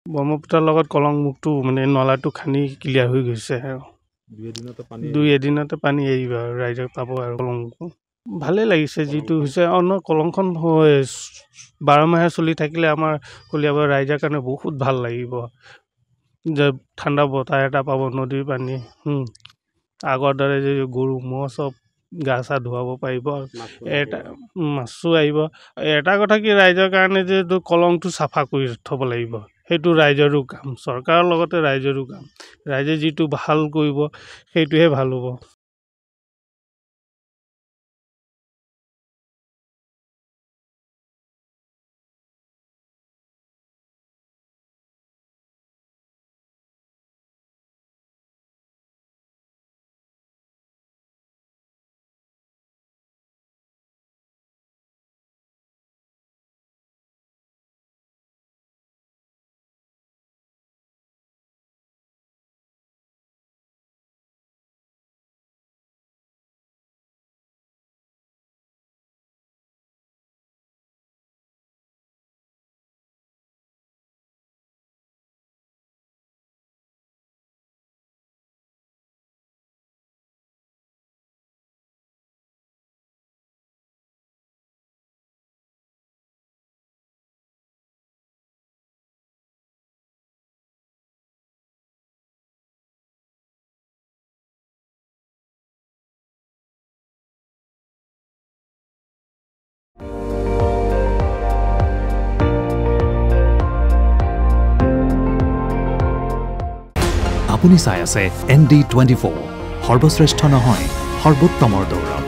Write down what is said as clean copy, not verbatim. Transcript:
ব্ৰহ্মপুত্ৰৰ লগত কলংমুখটো মানে নলাটো খান্দি ক্লিয়াৰ হৈ গৈছে আৰু 2 এদিনতে পানী এৰিব আৰু ৰাইজে পাব আৰু কলংমুখ ভালেই লাগিছে যিটো হৈছে অন্য কলংখন 12 মাহে চলি থাকিলে আমাৰ কলিয়াবৰ ৰাইজৰ কাৰণে বহুত ভাল লাগিব যে ঠাণ্ডা বতাহ এটা পাব নদীৰ পানী আগৰ দৰে যে গৰু ম'হ চব গা চা ধুৱাব পাৰিব এটা মাছো আহিব এটা কথা কি ৰাইজৰ কাৰণে যে কলংটো চাফা কৰি থ'ব লাগিব সেইটো ৰাইজৰো কাম চৰকাৰৰ লগতে ৰাইজৰো কাম ৰাইজে যিটো ভাল কৰিব সেইটোহে ভাল হ'ব আপুনি চাই আছে ND24 সৰ্বশ্ৰেষ্ঠ নহয় সৰ্বোত্তমৰ দৌৰ